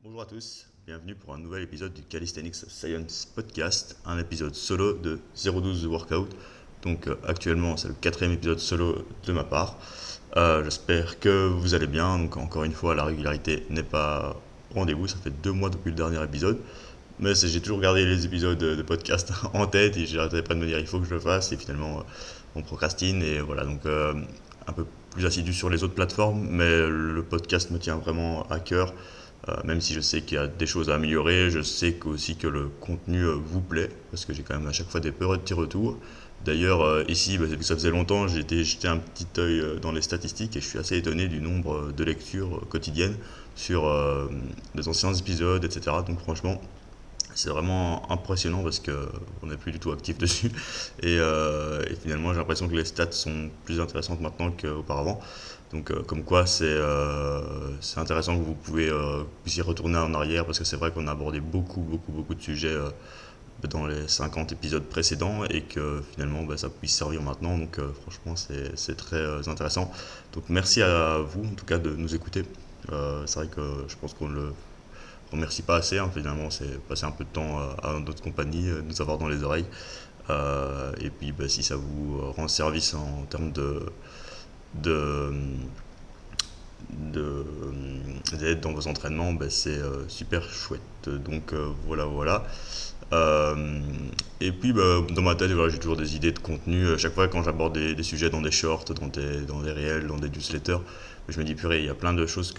Bonjour à tous, bienvenue pour un nouvel épisode du Calisthenics Science Podcast, un épisode solo de 012 The Workout. Donc actuellement c'est le quatrième épisode solo de ma part. J'espère que vous allez bien. Donc encore une fois la régularité n'est pas au rendez-vous, ça fait 2 mois depuis le dernier épisode. Mais j'ai toujours gardé les épisodes de podcast en tête et j'arrêtais pas de me dire il faut que je le fasse et finalement on procrastine et voilà donc un peu plus assidu sur les autres plateformes mais le podcast me tient vraiment à cœur. Même si je sais qu'il y a des choses à améliorer, je sais aussi que le contenu vous plaît, parce que j'ai quand même à chaque fois des petits retours. D'ailleurs, ici, c'est que ça faisait longtemps, j'ai été jeter un petit œil dans les statistiques et je suis assez étonné du nombre de lectures quotidiennes sur les anciens épisodes, etc. Donc franchement, c'est vraiment impressionnant parce qu'on n'est plus du tout actif dessus. Et finalement, j'ai l'impression que les stats sont plus intéressantes maintenant qu'auparavant. Donc, comme quoi, c'est intéressant que vous puissiez retourner en arrière parce que c'est vrai qu'on a abordé beaucoup de sujets dans les 50 épisodes précédents et que finalement ça puisse servir maintenant. Donc, franchement, c'est très intéressant. Donc, merci à vous en tout cas de nous écouter. C'est vrai que je pense qu'on le remercie pas assez, hein. Finalement, c'est passer un peu de temps à notre compagnie, nous avoir dans les oreilles. Et puis, si ça vous rend service en termes de, de d'aide dans vos entraînements, c'est super chouette. Donc voilà. Euh, et puis dans ma tête, voilà, j'ai toujours des idées de contenu. Chaque fois quand j'aborde des sujets dans des shorts, dans des réels, dans des newsletters, je me dis purée, il y a plein de choses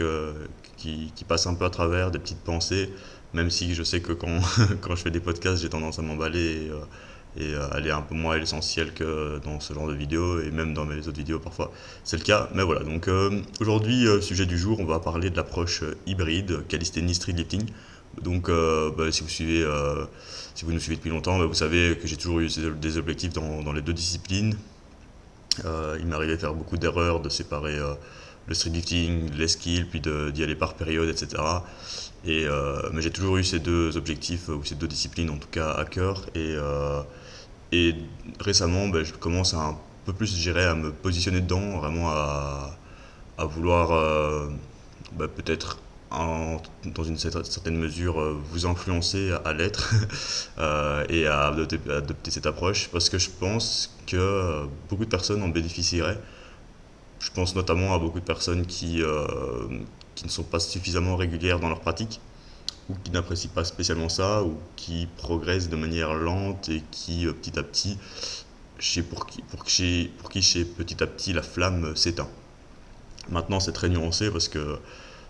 qui passent un peu à travers, des petites pensées. Même si je sais que quand, quand je fais des podcasts, j'ai tendance à m'emballer et aller un peu moins à l'essentiel que dans ce genre de vidéos et même dans mes autres vidéos parfois c'est le cas. Mais voilà, donc aujourd'hui, sujet du jour, on va parler de l'approche hybride, calisthénie street lifting. Donc si vous nous suivez depuis longtemps, vous savez que j'ai toujours eu des objectifs dans les deux disciplines. Il m'arrivait de faire beaucoup d'erreurs, de séparer le street lifting, les skills, puis d'y aller par période, etc. Mais j'ai toujours eu ces deux objectifs, ou ces deux disciplines en tout cas à cœur. Et récemment, je commence un peu plus, je dirais, à me positionner dedans, vraiment à vouloir peut-être dans une certaine mesure vous influencer à l'être et à adopter cette approche parce que je pense que beaucoup de personnes en bénéficieraient. Je pense notamment à beaucoup de personnes qui ne sont pas suffisamment régulières dans leur pratique ou qui n'apprécient pas spécialement ça ou qui progressent de manière lente et qui petit à petit, pour qui chez petit à petit la flamme s'éteint. Maintenant c'est très nuancé parce que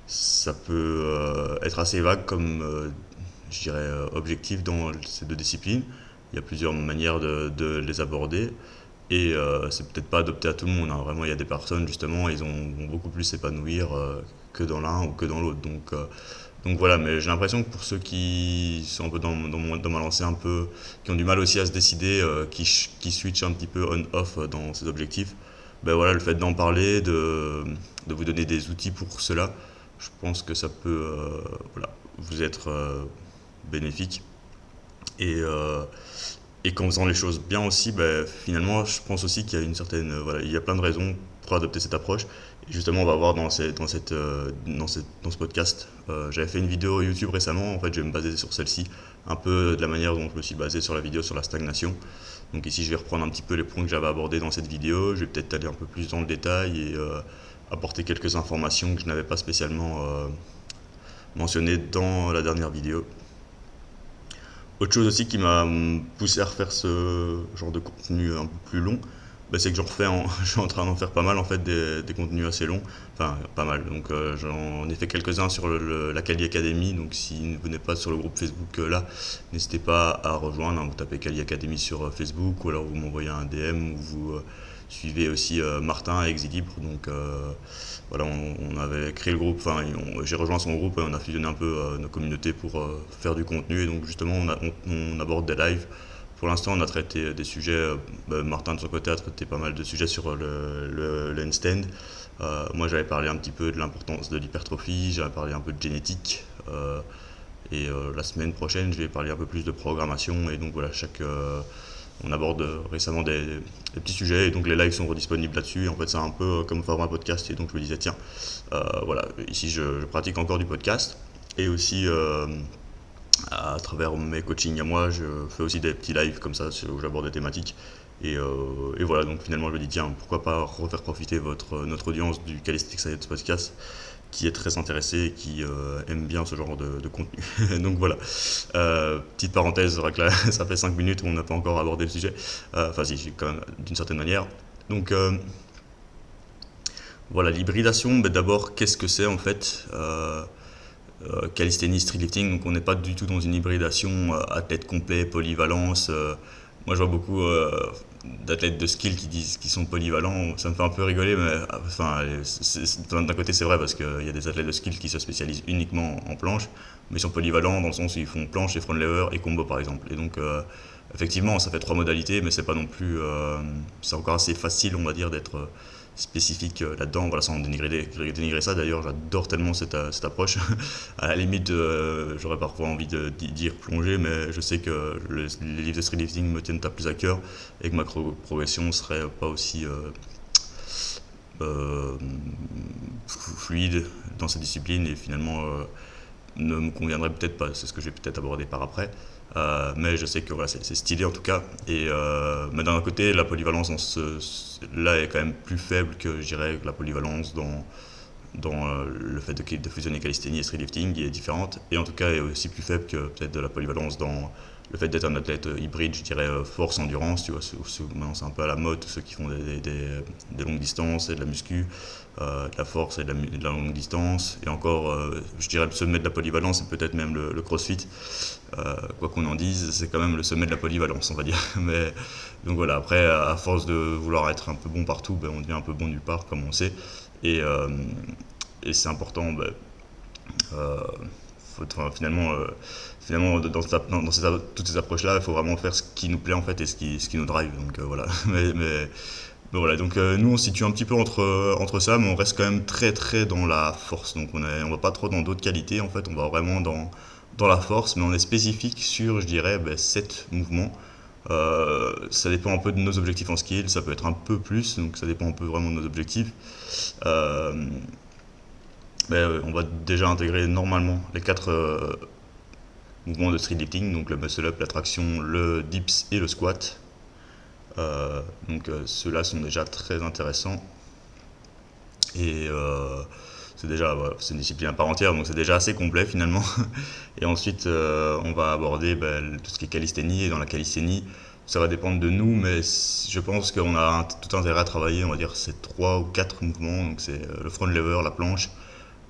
ça peut être assez vague comme je dirais objectif dans ces deux disciplines. Il y a plusieurs manières de les aborder et c'est peut-être pas adopté à tout le monde, hein. Vraiment, il y a des personnes justement, vont beaucoup plus s'épanouir que dans l'un ou que dans l'autre. Donc voilà, mais j'ai l'impression que pour ceux qui sont un peu dans ma lancée un peu, qui ont du mal aussi à se décider, qui switchent un petit peu on-off dans ces objectifs, ben voilà, le fait d'en parler, de vous donner des outils pour cela, je pense que ça peut voilà, vous être bénéfique. Et, euh, et qu'en faisant les choses bien aussi, finalement, je pense aussi qu'il y a une certaine, voilà, il y a plein de raisons pour adopter cette approche. Et justement, on va voir dans ce podcast. J'avais fait une vidéo YouTube récemment. En fait, je vais me baser sur celle-ci, un peu de la manière dont je me suis basé sur la vidéo sur la stagnation. Donc ici, je vais reprendre un petit peu les points que j'avais abordés dans cette vidéo. Je vais peut-être aller un peu plus dans le détail et apporter quelques informations que je n'avais pas spécialement mentionnées dans la dernière vidéo. Autre chose aussi qui m'a poussé à refaire ce genre de contenu un peu plus long, c'est que je suis en train d'en faire pas mal en fait des contenus assez longs, enfin pas mal. Donc j'en ai fait quelques-uns sur la Kali Academy. Donc si vous n'êtes pas sur le groupe Facebook là, n'hésitez pas à rejoindre, hein. Vous tapez Kali Academy sur Facebook ou alors vous m'envoyez un DM ou vous suivez aussi Martin et Exilibre. Donc voilà, on avait créé le groupe, enfin j'ai rejoint son groupe et on a fusionné un peu nos communautés pour faire du contenu. Et donc justement on aborde des lives. Pour l'instant on a traité des sujets, Martin de son côté a traité pas mal de sujets sur le handstand. Moi j'avais parlé un petit peu de l'importance de l'hypertrophie, j'avais parlé un peu de génétique. La semaine prochaine je vais parler un peu plus de programmation. Et donc voilà, on aborde récemment des petits sujets et donc les lives sont redisponibles là-dessus. Et en fait, c'est un peu comme format podcast. Et donc, je me disais, tiens, voilà, ici je pratique encore du podcast. Et aussi, à travers mes coachings à moi, je fais aussi des petits lives comme ça où j'aborde des thématiques. Et voilà, donc finalement, je me dis, tiens, pourquoi pas refaire profiter notre audience du Calisthenics Science Podcast, qui est très intéressée et qui aime bien ce genre de contenu. Donc voilà, petite parenthèse, c'est vrai que là, ça fait 5 minutes où on n'a pas encore abordé le sujet. Enfin, si, quand même, d'une certaine manière. Donc voilà, l'hybridation, ben, d'abord, qu'est-ce que c'est en fait Calisthénie, street lifting, donc on n'est pas du tout dans une hybridation athlète complet, polyvalence. Moi, je vois beaucoup d'athlètes de skill qui disent qu'ils sont polyvalents. Ça me fait un peu rigoler, mais enfin, d'un côté, c'est vrai parce qu'il y a des athlètes de skill qui se spécialisent uniquement en planche, mais ils sont polyvalents dans le sens où ils font planche et front lever et combo par exemple. Et donc, effectivement, ça fait 3 modalités, mais c'est pas non plus. C'est encore assez facile, on va dire, d'être spécifique là-dedans, voilà, sans dénigrer ça. D'ailleurs, j'adore tellement cette approche. À la limite, j'aurais parfois envie d'y dire plonger, mais je sais que les livres de street lifting me tiennent à plus à cœur et que ma progression serait pas aussi euh, fluide dans cette discipline et finalement ne me conviendrait peut-être pas. C'est ce que je vais peut-être aborder par après. Mais je sais que voilà, c'est stylé en tout cas. Mais d'un côté, la polyvalence là est quand même plus faible que je dirais la polyvalence dans le fait de fusionner calisthénie et street lifting, qui est différente. Et en tout cas, est aussi plus faible que peut-être de la polyvalence dans le fait d'être un athlète hybride, je dirais force-endurance. Tu vois, maintenant c'est un peu à la mode, tous ceux qui font des longues distances et de la muscu, de la force et de la longue distance. Et encore, je dirais le sommet de la polyvalence, c'est peut-être même le crossfit. Quoi qu'on en dise, c'est quand même le sommet de la polyvalence, on va dire. Mais, donc voilà, après, à force de vouloir être un peu bon partout, ben, on devient un peu bon nulle part, comme on sait. Et, euh, et c'est important, ben, euh, enfin, finalement toutes ces approches-là, il faut vraiment faire ce qui nous plaît en fait et ce qui nous drive. Donc voilà. Mais voilà, donc nous on se situe un petit peu entre ça, mais on reste quand même très très dans la force. Donc on va pas trop dans d'autres qualités en fait, on va vraiment dans la force, mais on est spécifique sur, je dirais, ben, 7 mouvements. Ça dépend un peu de nos objectifs en skill, ça peut être un peu plus, donc ça dépend un peu vraiment de nos objectifs. Euh, mais on va déjà intégrer normalement les 4 mouvements de street lifting, donc le muscle up, la traction, le dips et le squat. Donc ceux-là sont déjà très intéressants et c'est déjà voilà, c'est une discipline à part entière, donc c'est déjà assez complet finalement. Et ensuite on va aborder ben, tout ce qui est calisthénie, et dans la calisthénie ça va dépendre de nous, mais je pense qu'on a tout intérêt à travailler, on va dire ces 3 ou 4 mouvements, donc c'est le front lever, la planche,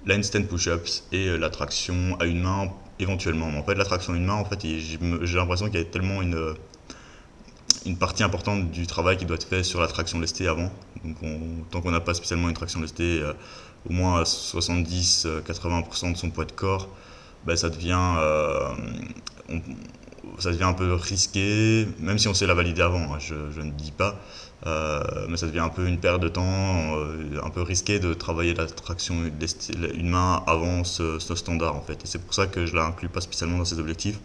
l'handstand push-ups et la traction à une main éventuellement. En fait la traction à une main, en fait j'ai l'impression qu'il y a tellement une partie importante du travail qui doit être fait sur la traction lestée avant. Donc tant qu'on n'a pas spécialement une traction lestée, au moins à 70-80% de son poids de corps, ben, on- ça devient un peu risqué, même si on sait la valider avant, hein, je ne dis pas. Mais ça devient un peu une perte de temps, un peu risqué de travailler la traction une main avant ce standard en fait. Et c'est pour ça que je ne l'inclus pas spécialement dans ces objectifs.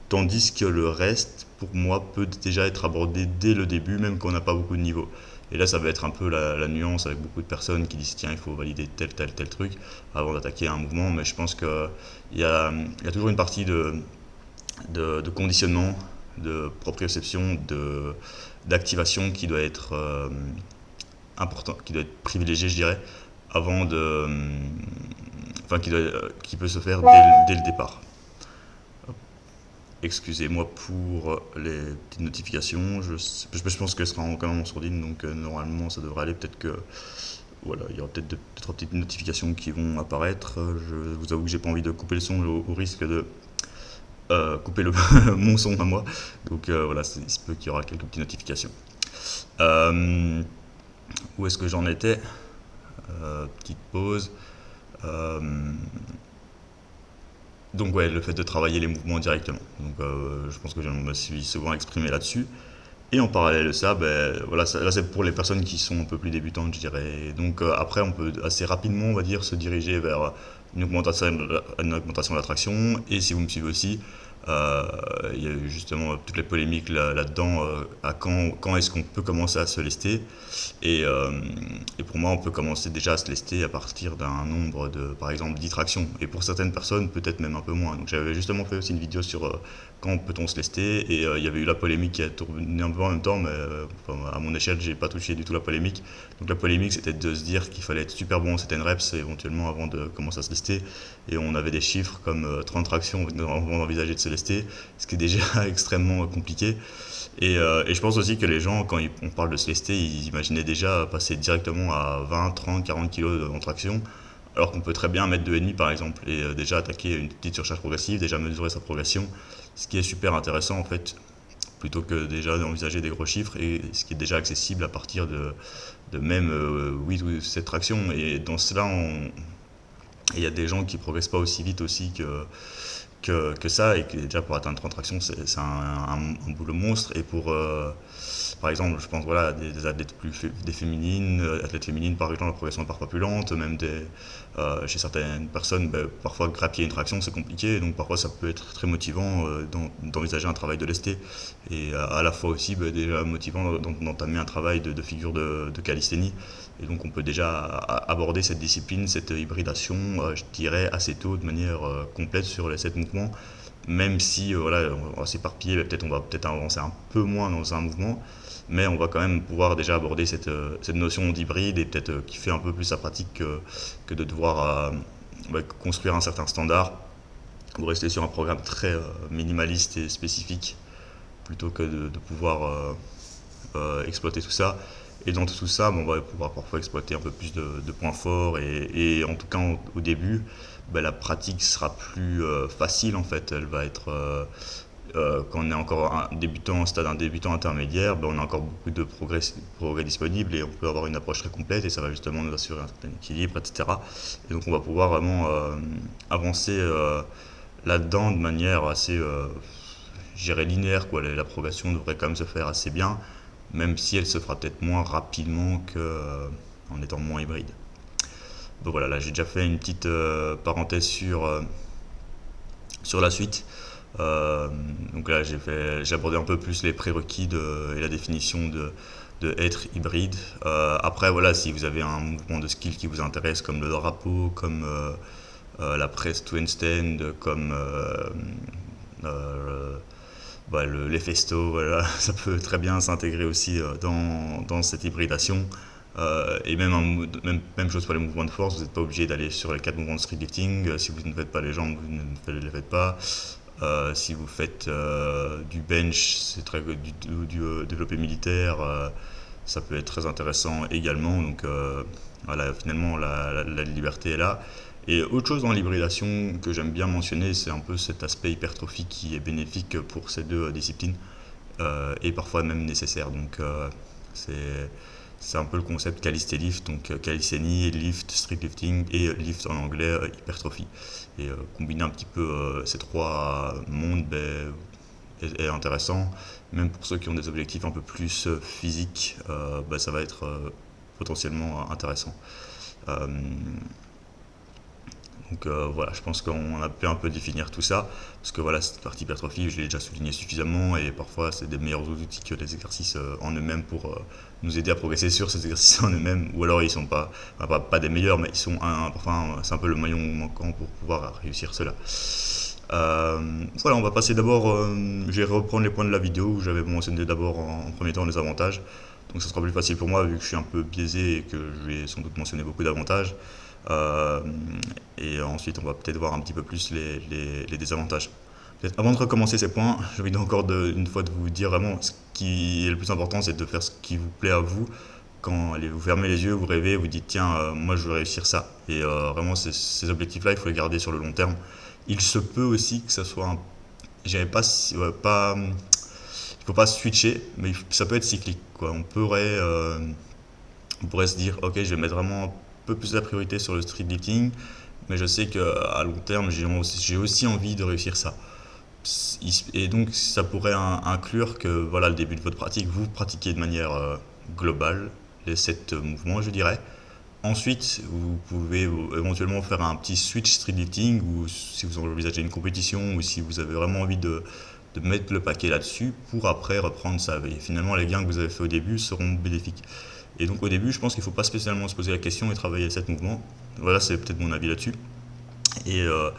Tandis que le reste, pour moi, peut déjà être abordé dès le début, même quand on n'a pas beaucoup de niveau. Et là, ça va être un peu la nuance avec beaucoup de personnes qui disent tiens, il faut valider tel truc avant d'attaquer un mouvement. Mais je pense qu'il y a toujours une partie de conditionnement, de proprioception, d'activation qui doit être important, qui doit être privilégiée, je dirais, avant enfin, qui peut se faire dès le départ. Excusez-moi pour les petites notifications. Je pense qu'elles seront quand même en sourdine, donc normalement ça devrait aller. Peut-être que voilà, il y aura peut-être deux, trois petites notifications qui vont apparaître. Je vous avoue que j'ai pas envie de couper le son au risque de couper mon son à moi. Donc voilà, il se peut qu'il y aura quelques petites notifications. Euh, où est-ce que j'en étais Petite pause. Euh, donc ouais, le fait de travailler les mouvements directement. Donc je pense que je me suis souvent exprimé là-dessus. Et en parallèle de ça, ben, voilà, là c'est pour les personnes qui sont un peu plus débutantes, je dirais. Donc après, on peut assez rapidement, on va dire, se diriger vers une augmentation de l'attraction. Et si vous me suivez aussi, Euh, il y a eu justement toutes les polémiques là-dedans, à quand est-ce qu'on peut commencer à se lester. Et pour moi, on peut commencer déjà à se lester à partir d'un nombre de, par exemple, 10 tractions. Et pour certaines personnes, peut-être même un peu moins. Donc j'avais justement fait aussi une vidéo sur quand peut-on se lester. Et il y avait eu la polémique qui a tourné un peu en même temps, mais enfin, à mon échelle, j'ai pas touché du tout la polémique. Donc la polémique, c'était de se dire qu'il fallait être super bon en certaines reps éventuellement avant de commencer à se lester. Et on avait des chiffres comme 30 tractions avant d'envisager de se lester, ce qui est déjà extrêmement compliqué. Et je pense aussi que les gens, quand on parle de se lester, ils imaginaient déjà passer directement à 20, 30, 40 kilos en traction, alors qu'on peut très bien mettre 2,5 par exemple, et déjà attaquer une petite surcharge progressive, déjà mesurer sa progression, ce qui est super intéressant en fait, plutôt que déjà d'envisager des gros chiffres, et ce qui est déjà accessible à partir de même 8 ou 7 tractions. Et dans cela, il y a des gens qui progressent pas aussi vite aussi que ça, et que déjà pour atteindre 30 tractions, c'est un boulot monstre. Et pour, par exemple, je pense voilà, des athlètes des féminines, athlètes féminines par exemple, la progression est parfois plus lente, même chez certaines personnes, ben, parfois grappiller une traction c'est compliqué, donc parfois ça peut être très motivant d'envisager un travail de lesté, et à la fois aussi ben, déjà motivant d'entamer un travail de figure de calisthénie. Et donc on peut déjà aborder cette discipline, cette hybridation, je dirais assez tôt, de manière complète sur les 7 mouvements, même si voilà, on va s'éparpiller, peut-être on va peut-être avancer un peu moins dans un mouvement, mais on va quand même pouvoir déjà aborder cette notion d'hybride, et peut-être qui fait un peu plus sa pratique que de devoir construire un certain standard ou rester sur un programme très minimaliste et spécifique, plutôt que de pouvoir exploiter tout ça. Et dans tout ça, bon, on va pouvoir parfois exploiter un peu plus de points forts, et en tout cas au début, ben, la pratique sera plus facile en fait. Elle va être quand on est encore un débutant, au stade un débutant intermédiaire, ben, on a encore beaucoup de progrès disponibles, et on peut avoir une approche très complète, et ça va justement nous assurer un certain équilibre, etc. Et donc on va pouvoir vraiment avancer là-dedans de manière assez, je dirais, linéaire, quoi. La progression devrait quand même se faire assez bien, même si elle se fera peut-être moins rapidement qu'en étant moins hybride. Donc voilà, là j'ai déjà fait une petite parenthèse sur la suite. Euh, donc là j'ai abordé un peu plus les prérequis et la définition de être hybride. Après voilà, si vous avez un mouvement de skill qui vous intéresse, comme le drapeau, comme la press to handstand, comme euh, bah, les festos, voilà, ça peut très bien s'intégrer aussi dans cette hybridation. Et même chose pour les mouvements de force, vous n'êtes pas obligé d'aller sur les 4 mouvements de street lifting. Si vous ne faites pas les jambes, vous ne les faites pas. Si vous faites du bench, c'est du développé militaire, ça peut être très intéressant également. Donc voilà, finalement la liberté est là. Et autre chose dans l'hybridation que j'aime bien mentionner, c'est un peu cet aspect hypertrophie qui est bénéfique pour ces deux disciplines, et parfois même nécessaire. Donc c'est c'est un peu le concept calisthenics, donc calisthénie, lift, street lifting, et lift en anglais, hypertrophie. Et combiner un petit peu ces trois mondes ben, est intéressant. Même pour ceux qui ont des objectifs un peu plus physiques, ben, ça va être potentiellement intéressant. Euh, donc voilà, je pense qu'on a pu un peu définir tout ça, parce que voilà, cette partie hypertrophie, je l'ai déjà souligné suffisamment, et parfois c'est des meilleurs outils que les exercices en eux-mêmes pour nous aider à progresser sur ces exercices en eux-mêmes, ou alors ils sont pas des meilleurs, mais ils sont enfin, c'est un peu le maillon manquant pour pouvoir réussir cela. Voilà, on va passer d'abord, je vais reprendre les points de la vidéo où j'avais mentionné d'abord en premier temps les avantages. Donc ça sera plus facile pour moi vu que je suis un peu biaisé et que je vais sans doute mentionner beaucoup d'avantages. Euh, et ensuite, on va peut-être voir un petit peu plus les désavantages. Peut-être avant de recommencer ces points, j'ai envie encore une fois de vous dire vraiment ce qui est le plus important, c'est de faire ce qui vous plaît à vous. Quand allez, vous fermez les yeux, vous rêvez, vous dites tiens, moi je veux réussir ça. Et vraiment, ces objectifs-là, il faut les garder sur le long terme. Il se peut aussi que ça soit un. J'avais pas, ouais, pas. Il faut pas switcher, mais ça peut être cyclique, quoi. On pourrait se dire, ok, je vais mettre vraiment un peu plus la priorité sur le street lifting, mais je sais qu'à long terme, j'ai aussi envie de réussir ça. Et donc, ça pourrait inclure que, voilà, le début de votre pratique, vous pratiquez de manière globale les 7 mouvements, je dirais. Ensuite, vous pouvez éventuellement faire un petit switch street lifting ou si vous envisagez une compétition ou si vous avez vraiment envie de mettre le paquet là-dessus pour après reprendre ça. Et finalement, les gains que vous avez fait au début seront bénéfiques. Et donc au début, je pense qu'il ne faut pas spécialement se poser la question et travailler 7 mouvements. Voilà, c'est peut-être mon avis là-dessus. Et, euh,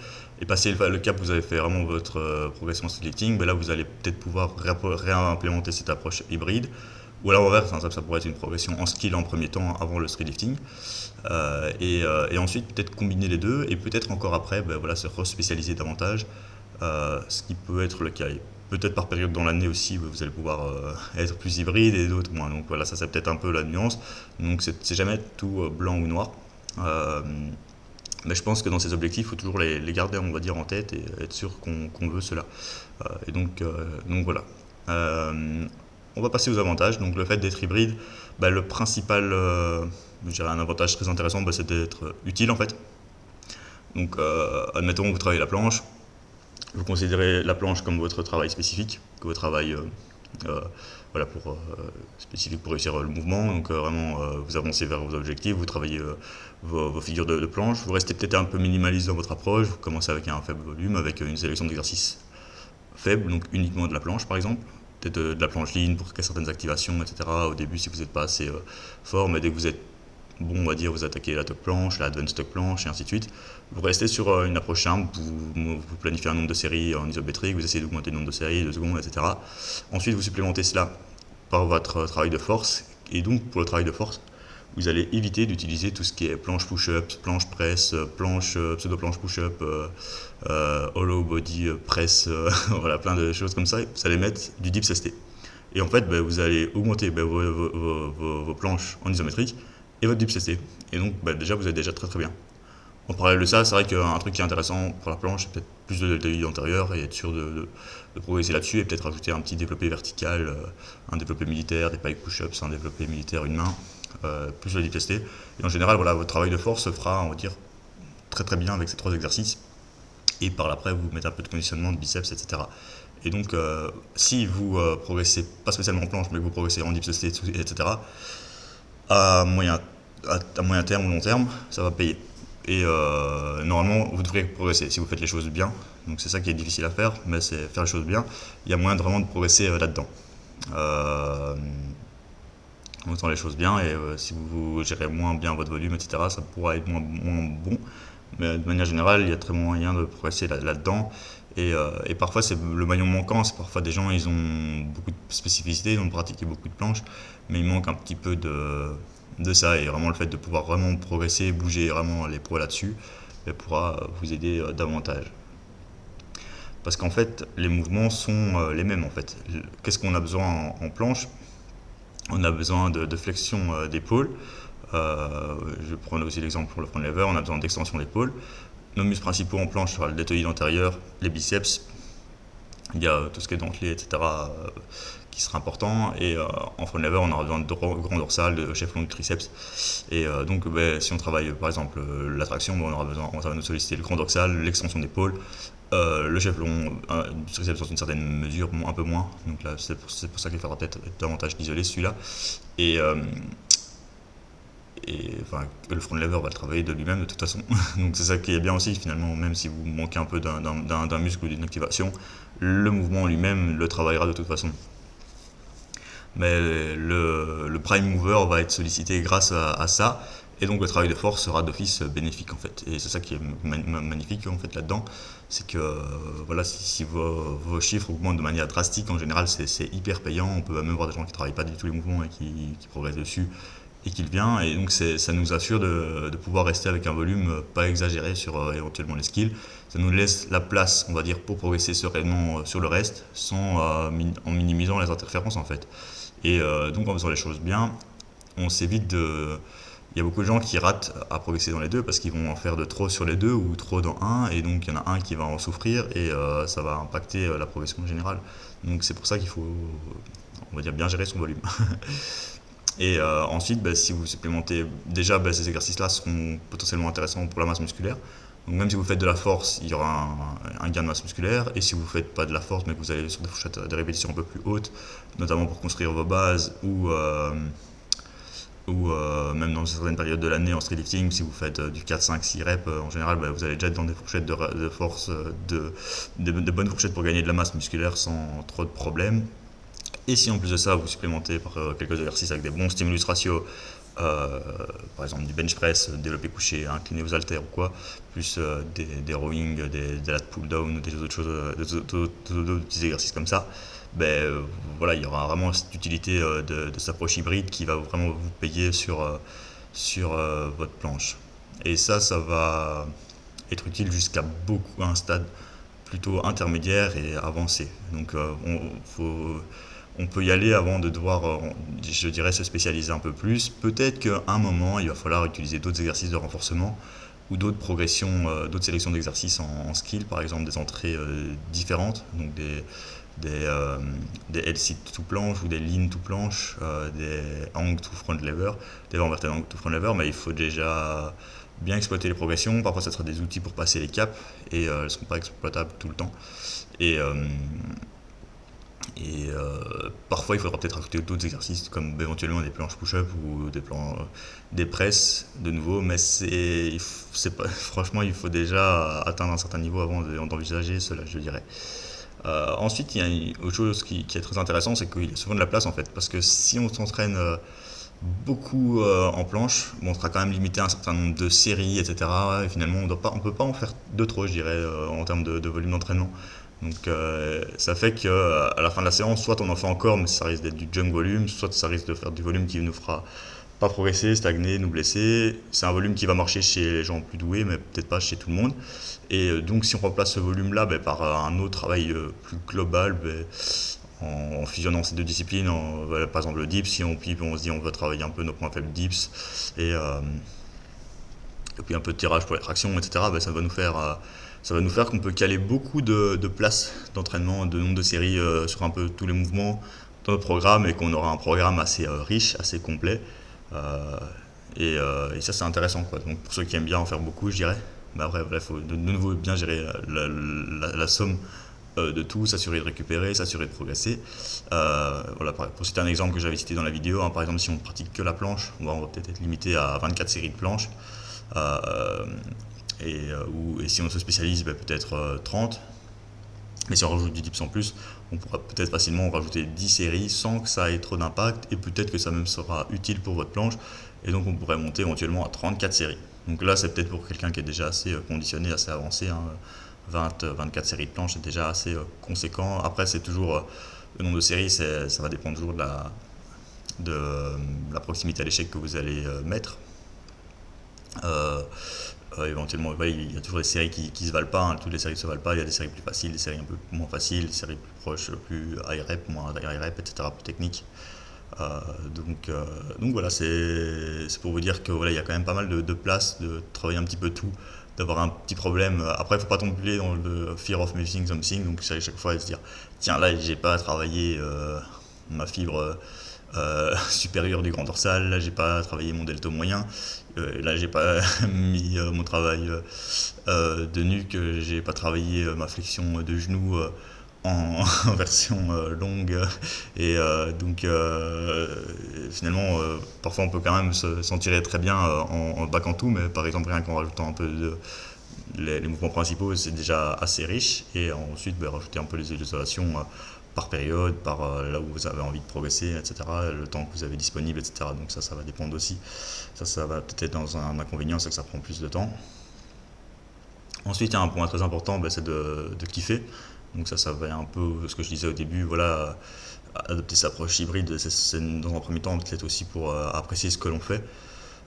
et passer le cap, vous avez fait vraiment votre progression street lifting, ben là vous allez peut-être pouvoir réimplémenter cette approche hybride. Ou à l'inverse, hein, ça pourrait être une progression en skill en premier temps avant le street lifting. Et ensuite peut-être combiner les deux et peut-être encore après ben voilà, se respécialiser davantage, ce qui peut être le cas. Et peut-être par période dans l'année aussi, vous allez pouvoir être plus hybride et d'autres moins. Donc voilà, ça c'est peut-être un peu la nuance. Donc c'est jamais tout blanc ou noir. Euh, mais je pense que dans ces objectifs, il faut toujours les garder, on va dire, en tête et être sûr qu'on veut cela. Et donc voilà. On va passer aux avantages. Donc le fait d'être hybride, bah, le principal, je dirais un avantage très intéressant, bah, c'est d'être utile en fait. Donc admettons, vous travaillez la planche, vous considérez la planche comme votre travail spécifique, que votre travail euh, voilà, spécifique pour réussir le mouvement. Donc vraiment, vous avancez vers vos objectifs, vous travaillez vos figures de planche, vous restez peut-être un peu minimaliste dans votre approche, vous commencez avec un faible volume, avec une sélection d'exercices faible, donc uniquement de la planche par exemple. Peut-être de la planche ligne pour certaines activations, etc. Au début, si vous n'êtes pas assez fort, mais dès que vous êtes bon, on va dire, vous attaquez la tuck planche, la advanced tuck planche, et ainsi de suite. Vous restez sur une approche simple, vous planifiez un nombre de séries en isométrique, vous essayez d'augmenter le nombre de séries, de secondes, etc. Ensuite, vous supplémentez cela par votre travail de force, et donc pour le travail de force, vous allez éviter d'utiliser tout ce qui est planche push-up, planche press, planche pseudo-planche push-up, hollow body press, voilà, plein de choses comme ça. Vous allez mettre du dips ST. Et en fait, vous allez augmenter vos planches en isométrique et votre dips ST. Et donc, déjà, vous êtes déjà très très bien. En parallèle de ça, c'est vrai qu'un truc qui est intéressant pour la planche, c'est peut-être plus de deltoïde antérieur et être sûr de progresser là-dessus et peut-être rajouter un petit développé vertical, un développé militaire, des pike push-ups, un développé militaire, une main, plus le dips ST. Et en général, voilà, votre travail de force se fera, on va dire, très très bien avec ces trois exercices. Et par l'après, vous mettez un peu de conditionnement de biceps, etc. Et donc, si vous progressez pas spécialement en planche, mais que vous progressez en dips ST, etc., à moyen, à moyen terme ou long terme, ça va payer. Et normalement, vous devriez progresser si vous faites les choses bien. Donc c'est ça qui est difficile à faire, mais c'est faire les choses bien. Il y a moyen de vraiment de progresser là-dedans. Euh, en faisant les choses bien, et si vous gérez moins bien votre volume, etc., ça pourra être moins bon. Mais de manière générale, il y a très moyen de progresser là-dedans. Et parfois, c'est le maillon manquant. C'est parfois des gens, ils ont beaucoup de spécificités, ils ont pratiqué beaucoup de planches, mais il manque un petit peu de ça. Et vraiment, le fait de pouvoir vraiment progresser, bouger vraiment les pros là-dessus, pourra vous aider davantage. Parce qu'en fait, les mouvements sont les mêmes en fait. Qu'est-ce qu'on a besoin en planche? On a besoin de flexion d'épaule. Je prends aussi l'exemple pour le front lever, on a besoin d'extension d'épaule. Nos muscles principaux en planche sera le deltoïde antérieur, les biceps, il y a tout ce qui est dentelé, etc. Qui sera important. Et en front lever, on aura besoin de grand dorsal, de chef long du triceps. Et donc, si on travaille par exemple l'attraction, on va nous solliciter le grand dorsal, l'extension d'épaule, le chef long du triceps dans une certaine mesure, un peu moins. Donc là, c'est pour ça qu'il faudra peut-être davantage d'isoler celui-là. Et, enfin, le front lever va le travailler de lui-même de toute façon. Donc c'est ça qui est bien aussi finalement, même si vous manquez un peu d'un muscle ou d'une activation, le mouvement lui-même le travaillera de toute façon. Mais le prime mover va être sollicité grâce à ça, et donc le travail de force sera d'office bénéfique en fait. Et c'est ça qui est magnifique en fait là-dedans, c'est que voilà, si vos chiffres augmentent de manière drastique, en général c'est hyper payant. On peut même voir des gens qui ne travaillent pas du tout les mouvements et qui progressent dessus et qu'il vient, et donc ça nous assure de pouvoir rester avec un volume pas exagéré sur éventuellement les skills. Ça nous laisse la place, on va dire, pour progresser sereinement sur le reste, en minimisant les interférences en fait. Et donc en faisant les choses bien, on s'évite de... Il y a beaucoup de gens qui ratent à progresser dans les deux parce qu'ils vont en faire de trop sur les deux ou trop dans un, et donc il y en a un qui va en souffrir et ça va impacter la progression générale. Donc c'est pour ça qu'il faut, on va dire, bien gérer son volume. Et ensuite, si vous supplémentez, déjà ces exercices-là seront potentiellement intéressants pour la masse musculaire. Donc même si vous faites de la force, il y aura un gain de masse musculaire. Et si vous ne faites pas de la force, mais que vous allez sur des répétitions un peu plus hautes, notamment pour construire vos bases ou même dans certaines périodes de l'année en street lifting, si vous faites du 4, 5, 6 reps, en général, vous allez déjà être dans des fourchettes de force, de bonnes fourchettes pour gagner de la masse musculaire sans trop de problèmes. Et si en plus de ça, vous supplémentez par quelques exercices avec des bons stimulus ratio, euh, par exemple du bench press, développé couché, incliné aux haltères ou quoi, plus des rowing, des lat pull down ou des autres choses, d'autres petits exercices comme ça, voilà, il y aura vraiment cette utilité de cette approche hybride qui va vraiment vous payer sur votre planche. Et ça va être utile jusqu'à un stade plutôt intermédiaire et avancé. Donc on peut y aller avant de devoir, je dirais, se spécialiser un peu plus. Peut-être qu'à un moment, il va falloir utiliser d'autres exercices de renforcement ou d'autres progressions, d'autres sélections d'exercices en skill, par exemple des entrées différentes, donc des, euh, des L-sit to planche ou des lean to planche, des hang to front lever, des inverted hang to front lever, mais il faut déjà bien exploiter les progressions. Parfois, ça sera des outils pour passer les caps et elles ne seront pas exploitables tout le temps. Et, parfois, il faudra peut-être ajouter d'autres exercices comme éventuellement des planches push-up ou des presses de nouveau, mais c'est pas, franchement, il faut déjà atteindre un certain niveau avant d'envisager cela, je dirais. Ensuite, il y a autre chose qui est très intéressant, c'est qu'il y a souvent de la place en fait, parce que si on s'entraîne beaucoup en planche, bon, on sera quand même limité à un certain nombre de séries, etc. Et finalement, on peut pas en faire de trop, je dirais, en termes de volume d'entraînement. Donc, ça fait qu'à la fin de la séance, soit on en fait encore, mais ça risque d'être du junk volume, soit ça risque de faire du volume qui nous fera pas progresser, stagner, nous blesser. C'est un volume qui va marcher chez les gens plus doués, mais peut-être pas chez tout le monde. Et donc, si on remplace ce volume-là par un autre travail plus global, en fusionnant ces deux disciplines, voilà, par exemple le dips, si on se dit on va travailler un peu nos points faibles dips et puis un peu de tirage pour les tractions, etc., ça va nous faire qu'on peut caler beaucoup de places d'entraînement, de nombre de séries sur un peu tous les mouvements dans notre programme et qu'on aura un programme assez riche, assez complet. Euh, et ça, c'est intéressant, quoi. Donc, pour ceux qui aiment bien en faire beaucoup, je dirais. Mais après, il faut de nouveau bien gérer la somme de tout, s'assurer de récupérer, s'assurer de progresser. Voilà, pour citer un exemple que j'avais cité dans la vidéo, hein, par exemple, si on ne pratique que la planche, on va peut-être être limité à 24 séries de planches. Euh, et si on se spécialise, peut-être 30. Mais si on rajoute du dips en plus, on pourra peut-être facilement rajouter 10 séries sans que ça ait trop d'impact et peut-être que ça même sera utile pour votre planche et donc on pourrait monter éventuellement à 34 séries. Donc là, c'est peut-être pour quelqu'un qui est déjà assez conditionné, assez avancé, hein. 24 séries de planche, c'est déjà assez conséquent. Après, c'est toujours le nombre de séries, ça va dépendre toujours de la proximité à l'échec que vous allez mettre. Euh, Éventuellement, ouais, il y a toujours des séries qui se valent pas, hein. Toutes les séries ne se valent pas. Il y a des séries plus faciles, des séries un peu moins faciles, des séries plus proches, plus high rep, moins high rep, etc., plus techniques. Euh, donc voilà, c'est pour vous dire que voilà, il y a quand même pas mal de place de travailler un petit peu tout, d'avoir un petit problème. Après, il ne faut pas tomber dans le fear of missing something, donc à chaque fois se dire tiens, là, j'ai pas travaillé ma fibre supérieure du grand dorsal, là, j'ai pas travaillé mon delta moyen, là, j'ai pas mis mon travail de nuque, j'ai pas travaillé ma flexion de genou en version longue et finalement parfois on peut quand même s'en tirer très bien en bac en tout, mais par exemple rien qu'en rajoutant un peu les mouvements principaux, c'est déjà assez riche et ensuite rajouter un peu les isolations par période, par là où vous avez envie de progresser, etc., le temps que vous avez disponible, etc. Donc ça va dépendre aussi. Ça va peut-être être dans un inconvénient, c'est que ça prend plus de temps. Ensuite, il y a un point très important, c'est de kiffer. Donc ça va un peu ce que je disais au début, voilà, adopter cette approche hybride, c'est dans un premier temps peut-être aussi pour apprécier ce que l'on fait.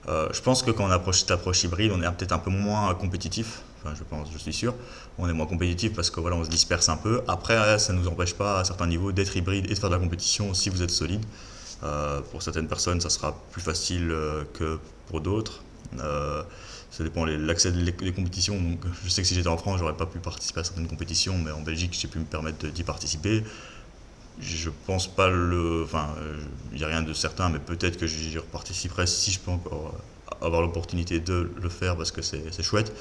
Je pense que quand on approche cette approche hybride, on est peut-être un peu moins compétitif. Enfin, je pense, je suis sûr. On est moins compétitif parce que voilà, on se disperse un peu. Après, ça ne nous empêche pas à certains niveaux d'être hybride et de faire de la compétition si vous êtes solide. Pour certaines personnes, ça sera plus facile que pour d'autres. Ça dépend de l'accès des compétitions. Donc, je sais que si j'étais en France, j'aurais pas pu participer à certaines compétitions, mais en Belgique, j'ai pu me permettre d'y participer. Je pense pas enfin, il n'y a rien de certain, mais peut-être que j'y participerai si je peux encore avoir l'opportunité de le faire parce que c'est chouette.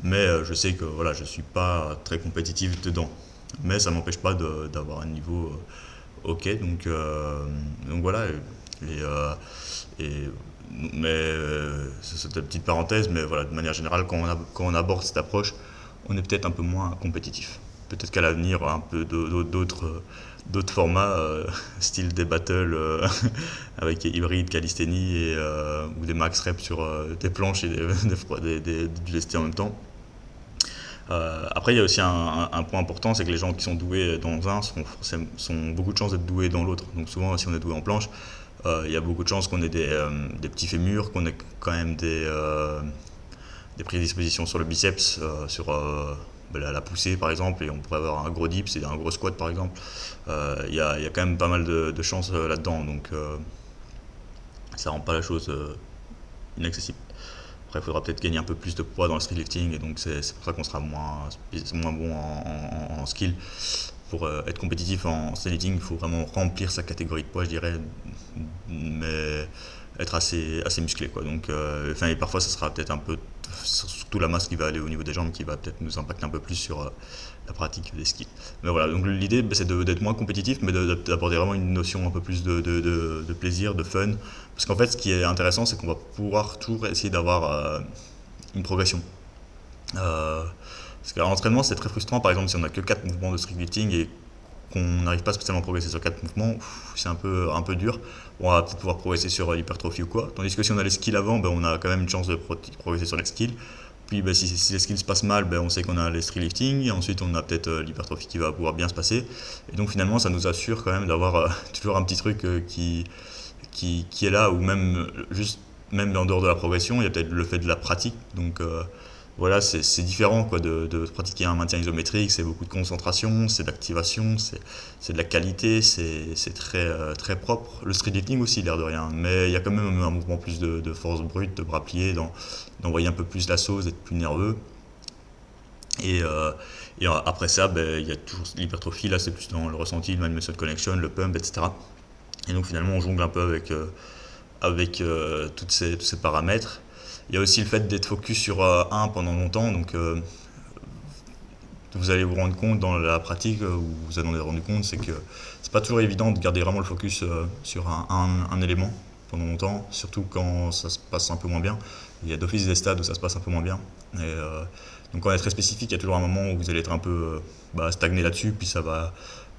Mais je sais que voilà, je suis pas très compétitif dedans. Mais ça m'empêche pas d'avoir un niveau ok. Donc voilà. Et Mais c'est une petite parenthèse, mais voilà, de manière générale, quand on aborde cette approche, on est peut-être un peu moins compétitif. Peut-être qu'à l'avenir, un peu d'autres formats, style des battles avec hybride, calisthénie ou des max reps sur des planches et du lesté en même temps. Après, il y a aussi un point important, c'est que les gens qui sont doués dans un sont beaucoup de chances d'être doués dans l'autre. Donc souvent, si on est doué en planche, il y a beaucoup de chances qu'on ait des petits fémurs, qu'on ait quand même des prédispositions sur le biceps, sur la poussée par exemple, et on pourrait avoir un gros dips et un gros squat par exemple. Il y a quand même pas mal de chances là-dedans, donc ça rend pas la chose inaccessible. Après, il faudra peut-être gagner un peu plus de poids dans le street lifting, et donc c'est pour ça qu'on sera moins bon en skill. Pour être compétitif en street lifting, il faut vraiment remplir sa catégorie de poids, je dirais, mais être assez musclé, quoi. Donc, et parfois, ça sera peut-être un peu, surtout la masse qui va aller au niveau des jambes, qui va peut-être nous impacter un peu plus sur la pratique des skis. Mais voilà, donc l'idée, c'est d'être moins compétitif, mais d'apporter vraiment une notion un peu plus de plaisir, de fun. Parce qu'en fait, ce qui est intéressant, c'est qu'on va pouvoir toujours essayer d'avoir une progression. Euh, Parce qu'à l'entraînement, c'est très frustrant. Par exemple, si on n'a que 4 mouvements de street lifting et qu'on n'arrive pas spécialement à progresser sur 4 mouvements, c'est un peu dur. On va peut-être pouvoir progresser sur l'hypertrophie ou quoi. Tandis que si on a les skills avant, ben, on a quand même une chance de progresser sur les skills. Puis ben, si les skills se passent mal, ben, on sait qu'on a les street lifting. Et ensuite, on a peut-être l'hypertrophie qui va pouvoir bien se passer. Et donc finalement, ça nous assure quand même d'avoir toujours un petit truc qui est là, ou même juste même en dehors de la progression, il y a peut-être le fait de la pratique. Donc voilà, c'est différent quoi, de pratiquer un maintien isométrique, c'est beaucoup de concentration, c'est d'activation, c'est de la qualité, c'est très propre. Le street lifting aussi, l'air de rien, mais il y a quand même un mouvement plus de force brute, de bras pliés, d'envoyer un peu plus la sauce, d'être plus nerveux. Et, euh, et après ça, ben, il y a toujours l'hypertrophie, là c'est plus dans le ressenti, le mind muscle connection, le pump, etc. Et donc finalement on jongle un peu avec tous ces paramètres. Il y a aussi le fait d'être focus sur un pendant longtemps, donc vous allez vous rendre compte dans la pratique, ou vous en avez rendu compte, c'est que c'est pas toujours évident de garder vraiment le focus sur un élément pendant longtemps, surtout quand ça se passe un peu moins bien. Il y a d'office des stades où ça se passe un peu moins bien. Donc quand on est très spécifique, il y a toujours un moment où vous allez être un peu stagné là-dessus, puis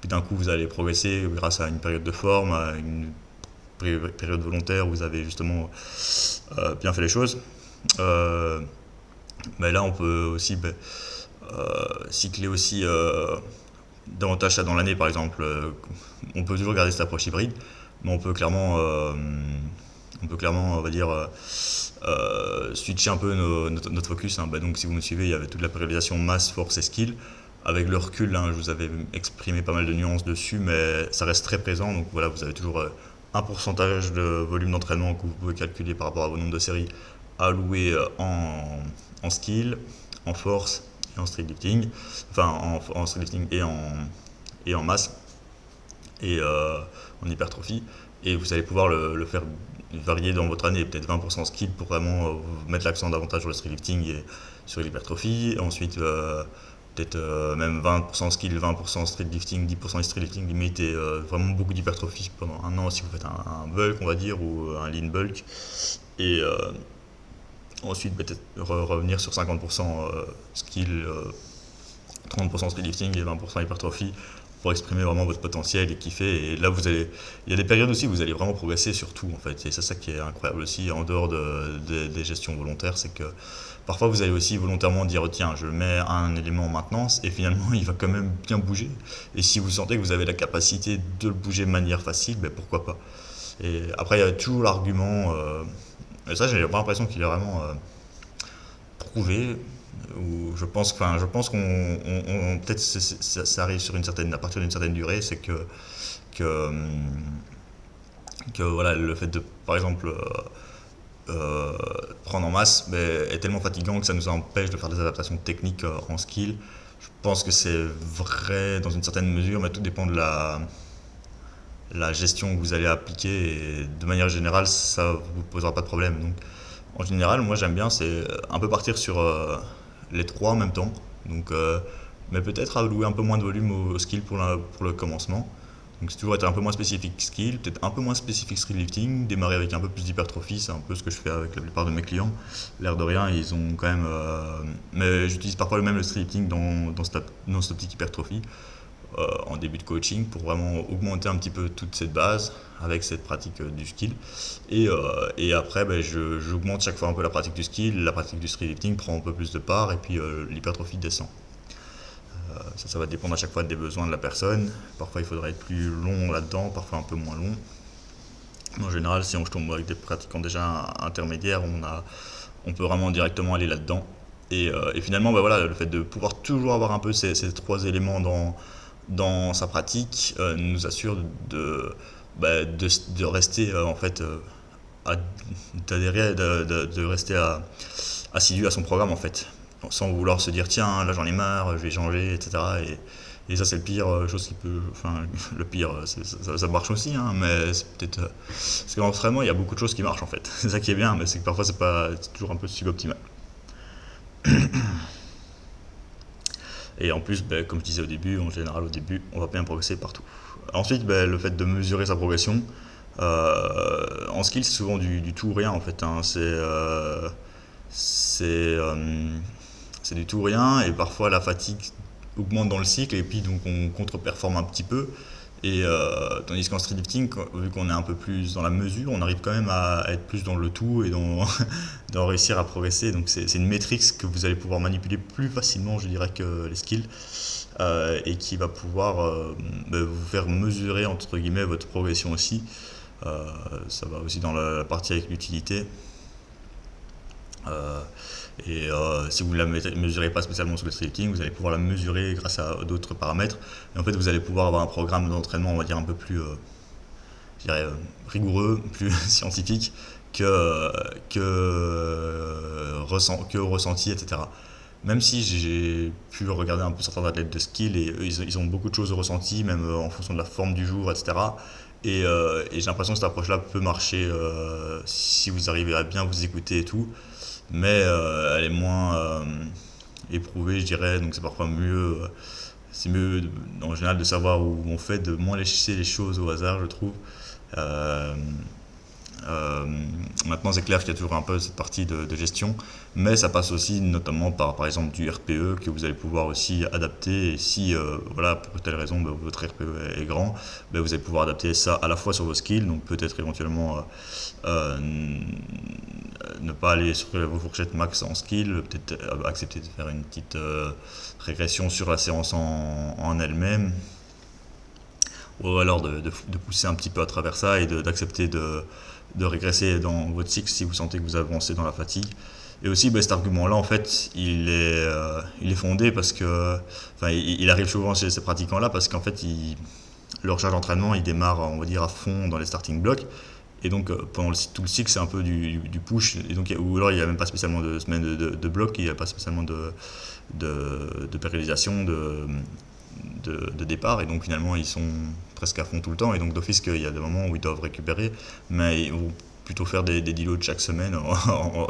d'un coup vous allez progresser grâce à une période de forme, à une période volontaire où vous avez justement bien fait les choses. Euh, mais là, on peut aussi cycler aussi davantage ça dans l'année, par exemple. On peut toujours garder cette approche hybride, mais on peut clairement, on va dire, switcher un peu notre focus, hein. Donc, si vous me suivez, il y avait toute la périodisation masse, force et skill. Avec le recul, hein, je vous avais exprimé pas mal de nuances dessus, mais ça reste très présent. Donc voilà, vous avez toujours un pourcentage de volume d'entraînement que vous pouvez calculer par rapport à vos nombres de séries alloués en skill, en force et en street lifting, en street lifting et en masse et en hypertrophie. Et vous allez pouvoir le faire varier dans votre année, peut-être 20% skill pour vraiment mettre l'accent davantage sur le street lifting et sur l'hypertrophie. Ensuite, peut-être même 20% skill, 20% street lifting, 10% street lifting limite, et vraiment beaucoup d'hypertrophie pendant un an si vous faites un bulk, on va dire, ou un lean bulk. Et ensuite, peut-être revenir sur 50% skill, 30% street lifting et 20% hypertrophie pour exprimer vraiment votre potentiel et kiffer. Et là, il y a des périodes aussi où vous allez vraiment progresser sur tout en fait. Et c'est ça qui est incroyable aussi en dehors des gestions volontaires, c'est que parfois vous allez aussi volontairement dire tiens, je mets un élément en maintenance et finalement il va quand même bien bouger. Et si vous sentez que vous avez la capacité de le bouger de manière facile, ben pourquoi pas. Et après, il y a toujours l'argument, et ça j'ai pas l'impression qu'il est vraiment prouvé, où je pense peut-être ça arrive sur à partir d'une certaine durée, c'est que, que voilà, le fait de, par exemple, prendre en masse est tellement fatigant que ça nous empêche de faire des adaptations techniques en skill. Je pense que c'est vrai dans une certaine mesure, mais tout dépend de la gestion que vous allez appliquer, et de manière générale, ça ne vous posera pas de problème. Donc, en général, moi j'aime bien, c'est un peu partir sur les trois en même temps. Donc, mais peut-être allouer un peu moins de volume au skill pour le commencement. Donc c'est toujours être un peu moins spécifique skill, peut-être un peu moins spécifique street lifting, démarrer avec un peu plus d'hypertrophie, c'est un peu ce que je fais avec la plupart de mes clients. L'air de rien, ils ont quand même... mais j'utilise parfois le street lifting dans cette optique hypertrophie en début de coaching pour vraiment augmenter un petit peu toute cette base avec cette pratique du skill. Et après, j'augmente chaque fois un peu la pratique du skill, la pratique du street lifting prend un peu plus de part et puis l'hypertrophie descend. Ça va dépendre à chaque fois des besoins de la personne. Parfois, il faudrait être plus long là-dedans, parfois un peu moins long. En général, si on tombe avec des pratiquants déjà intermédiaires, on peut vraiment directement aller là-dedans. Et finalement, voilà, le fait de pouvoir toujours avoir un peu ces trois éléments dans sa pratique nous assure de rester en fait d'adhérer, de rester assidu à son programme en fait, sans vouloir se dire tiens là j'en ai marre, je vais changer, etc. Et ça c'est le pire chose qui peut, enfin le pire, ça marche aussi, hein, mais c'est peut-être parce que l'entraînement il y a beaucoup de choses qui marchent en fait. C'est ça qui est bien, mais c'est que parfois c'est toujours un peu suboptimal. Et en plus, comme je disais au début, en général au début, on va bien progresser partout. Ensuite, le fait de mesurer sa progression, en skill, c'est souvent du tout ou rien en fait, hein. C'est, euh, c'est du tout ou rien et parfois la fatigue augmente dans le cycle et puis donc on contre-performe un petit peu. Tandis qu'en street lifting, vu qu'on est un peu plus dans la mesure, on arrive quand même à être plus dans le tout et dans réussir à progresser. Donc c'est une métrique que vous allez pouvoir manipuler plus facilement, je dirais, que les skills et qui va pouvoir vous faire mesurer entre guillemets votre progression aussi. Ça va aussi dans la partie avec l'utilité. Euh, si vous ne la mesurez pas spécialement sur le street lifting, vous allez pouvoir la mesurer grâce à d'autres paramètres. Et en fait, vous allez pouvoir avoir un programme d'entraînement, on va dire, un peu plus je dirais, rigoureux, plus scientifique que ressenti, etc. Même si j'ai pu regarder un peu certains athlètes de skill et eux, ils ont beaucoup de choses de ressenti, même en fonction de la forme du jour, etc. Et j'ai l'impression que cette approche-là peut marcher si vous arrivez à bien vous écouter et tout, mais elle est moins éprouvée, je dirais, donc c'est parfois mieux. C'est mieux en général de savoir où on fait, de moins laisser les choses au hasard, je trouve. Euh, euh, Maintenant, c'est clair qu'il y a toujours un peu cette partie de gestion, mais ça passe aussi notamment par exemple du RPE que vous allez pouvoir aussi adapter. Et si, voilà, pour telle raison, votre RPE est grand, vous allez pouvoir adapter ça à la fois sur vos skills, donc peut-être éventuellement euh, ne pas aller sur vos fourchettes max en skill, peut-être accepter de faire une petite régression sur la séance en elle-même, ou alors de pousser un petit peu à travers ça et d'accepter de régresser dans votre cycle si vous sentez que vous avancez dans la fatigue. Et aussi, cet argument-là, en fait, il est fondé parce que, enfin, il arrive souvent chez ces pratiquants-là parce qu'en fait, leur charge d'entraînement, il démarre, on va dire, à fond dans les starting blocks. Et donc, pendant tout le cycle, c'est un peu du push. Et donc, ou alors, il n'y a même pas spécialement de semaine de bloc, il n'y a pas spécialement de périodisation, de départ. Et donc, finalement, ils sont presque à fond tout le temps. Et donc, d'office, qu'il y a des moments où ils doivent récupérer, mais ils vont plutôt faire des deloads chaque semaine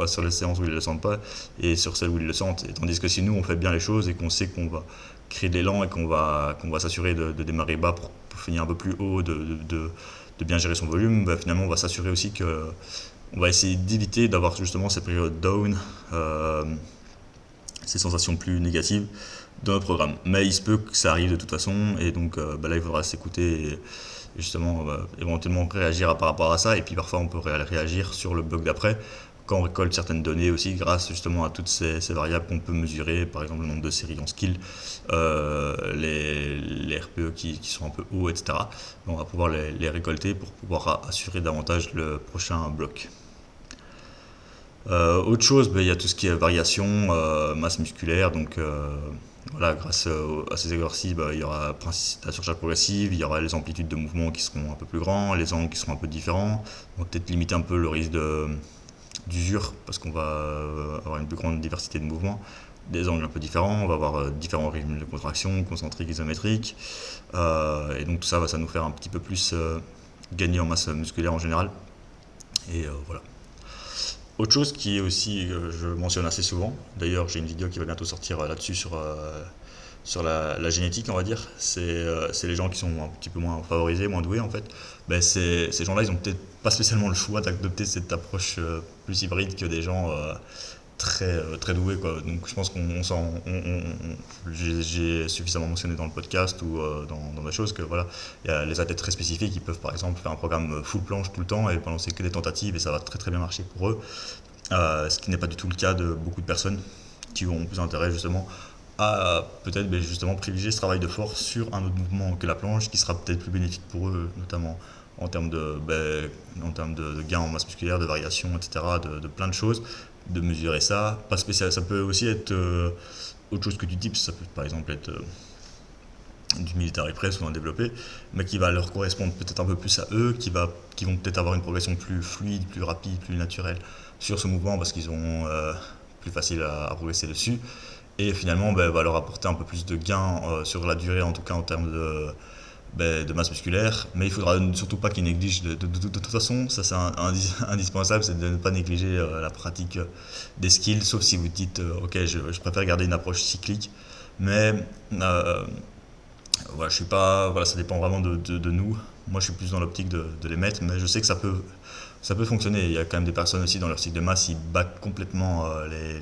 sur les séances où ils ne le sentent pas et sur celles où ils le sentent. Et tandis que si nous, on fait bien les choses et qu'on sait qu'on va créer de l'élan et qu'on va s'assurer de démarrer bas pour finir un peu plus haut, de bien gérer son volume, finalement, on va s'assurer aussi que on va essayer d'éviter d'avoir justement ces périodes down, ces sensations plus négatives dans notre programme. Mais il se peut que ça arrive de toute façon, et donc là, il faudra s'écouter et justement éventuellement réagir par rapport à ça. Et puis parfois, on peut réagir sur le bloc d'après quand on récolte certaines données aussi grâce justement à toutes ces variables qu'on peut mesurer, par exemple le nombre de séries en skill, les RPE qui sont un peu hauts, etc. On va pouvoir les récolter pour pouvoir assurer davantage le prochain bloc. Autre chose, il y a tout ce qui est variation, masse musculaire, donc voilà, grâce à ces exercices, il y aura la surcharge progressive, il y aura les amplitudes de mouvement qui seront un peu plus grands, les angles qui seront un peu différents. On va peut-être limiter un peu le risque d'usure parce qu'on va avoir une plus grande diversité de mouvements, des angles un peu différents, on va avoir différents rythmes de contraction, concentriques, isométriques. Et donc tout ça va nous faire un petit peu plus gagner en masse musculaire en général. Et voilà. Autre chose qui est aussi, je mentionne assez souvent, d'ailleurs j'ai une vidéo qui va bientôt sortir là-dessus sur la génétique, on va dire. C'est les gens qui sont un petit peu moins favorisés, moins doués en fait. Ben, ces gens-là, ils ont peut-être pas spécialement le choix d'adopter cette approche plus hybride que des gens très doués quoi. Donc je pense j'ai suffisamment mentionné dans le podcast ou dans des choses que voilà, il y a les athlètes très spécifiques qui peuvent par exemple faire un programme full planche tout le temps et balancer que des tentatives et ça va très très bien marcher pour eux. Ce qui n'est pas du tout le cas de beaucoup de personnes qui ont plus intérêt justement à peut-être justement privilégier ce travail de force sur un autre mouvement que la planche qui sera peut-être plus bénéfique pour eux, notamment en termes de gains en masse musculaire, de variation, etc., de plein de choses, de mesurer ça. Pas spécial, ça peut aussi être autre chose que du dips, ça peut par exemple être du military press ou un développé, mais qui va leur correspondre peut-être un peu plus à eux, qui vont peut-être avoir une progression plus fluide, plus rapide, plus naturelle sur ce mouvement parce qu'ils ont plus facile à progresser dessus. Et finalement, va leur apporter un peu plus de gains sur la durée, en tout cas en termes de masse musculaire. Mais il faudra surtout pas qu'ils négligent, de toute façon, ça c'est indispensable, c'est de ne pas négliger la pratique des skills, sauf si vous dites, ok, je préfère garder une approche cyclique, mais voilà, je suis pas, voilà, ça dépend vraiment de nous. Moi, je suis plus dans l'optique de les mettre, mais je sais que ça peut fonctionner. Il y a quand même des personnes aussi dans leur cycle de masse, ils battent complètement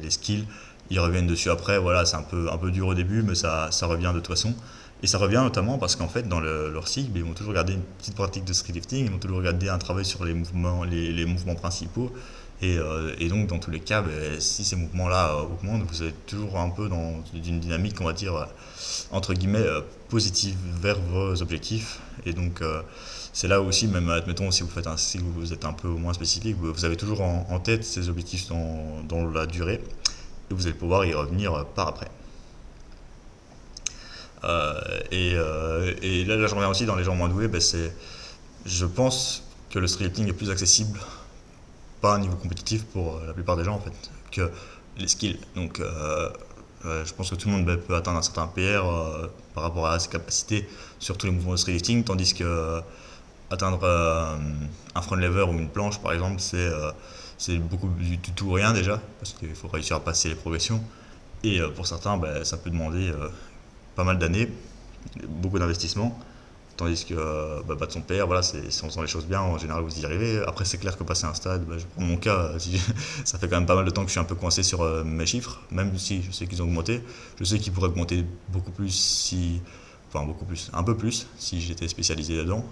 les skills, ils reviennent dessus après. Voilà, c'est un peu dur au début, mais ça revient de toute façon. Et ça revient notamment parce qu'en fait, dans leur cycle, ils vont toujours garder une petite pratique de street lifting, ils vont toujours garder un travail sur les mouvements principaux. Et donc, dans tous les cas, si ces mouvements-là augmentent, vous êtes toujours un peu dans une dynamique, on va dire, entre guillemets, positive vers vos objectifs. Et donc, c'est là aussi, même admettons, si vous êtes un peu moins spécifique, vous avez toujours en tête ces objectifs dans la durée et vous allez pouvoir y revenir par après. Et là, je reviens aussi dans les gens moins doués, je pense que le streetlifting est plus accessible, pas à un niveau compétitif pour la plupart des gens en fait, que les skills. Donc je pense que tout le monde peut atteindre un certain PR par rapport à ses capacités sur tous les mouvements de streetlifting, tandis que atteindre un front lever ou une planche par exemple, c'est beaucoup du tout ou rien déjà, parce qu'il faut réussir à passer les progressions. Et pour certains, ça peut demander pas mal d'années, beaucoup d'investissement. Tandis que battre son père, voilà, si on sent les choses bien, en général vous y arrivez. Après, c'est clair que passer un stade, je prends mon cas, ça fait quand même pas mal de temps que je suis un peu coincé sur mes chiffres, même si je sais qu'ils ont augmenté. Je sais qu'ils pourraient augmenter beaucoup plus enfin beaucoup plus, un peu plus si j'étais spécialisé là-dedans.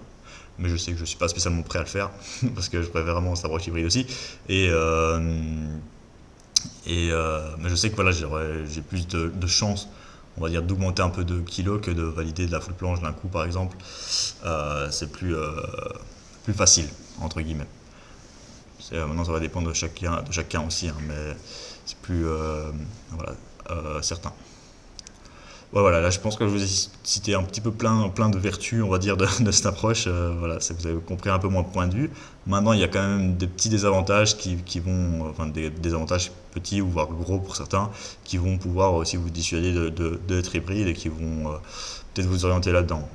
Mais je sais que je suis pas spécialement prêt à le faire parce que je préfère vraiment cette approche hybride aussi. Et, mais je sais que voilà, j'ai plus de chances, on va dire, d'augmenter un peu de kilos que de valider de la full planche d'un coup, par exemple. C'est plus facile, entre guillemets. Maintenant, ça va dépendre de chacun aussi, hein, mais c'est plus voilà, certain. Ouais, voilà, là je pense que je vous ai cité un petit peu plein de vertus, on va dire, de cette approche. Voilà, vous avez compris un peu mon point de vue. Maintenant, il y a quand même des petits désavantages qui vont, enfin des désavantages petits ou voire gros pour certains, qui vont pouvoir aussi vous dissuader d'être hybride et qui vont peut-être vous orienter là-dedans.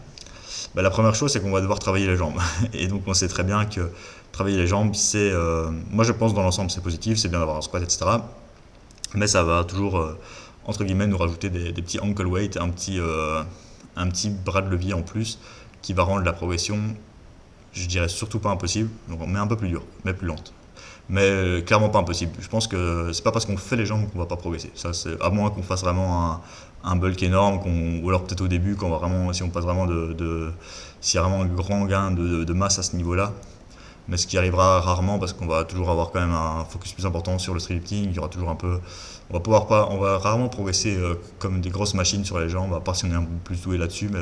La première chose, c'est qu'on va devoir travailler les jambes. Et donc on sait très bien que travailler les jambes, moi je pense dans l'ensemble c'est positif, c'est bien d'avoir un squat, etc. Mais ça va toujours entre guillemets nous rajouter des petits ankle weight, un petit bras de levier en plus qui va rendre la progression, je dirais surtout pas impossible, mais un peu plus dur, mais plus lente. Mais clairement pas impossible. Je pense que c'est pas parce qu'on fait les jambes qu'on va pas progresser. Ça, c'est à moins qu'on fasse vraiment un bulk énorme, ou alors peut-être au début, si on passe vraiment s'il y a vraiment un grand gain de masse à ce niveau-là, mais ce qui arrivera rarement parce qu'on va toujours avoir quand même un focus plus important sur le streetlifting. Il y aura toujours un peu, on va rarement progresser comme des grosses machines sur les jambes, à part si on est un peu plus doué là-dessus, mais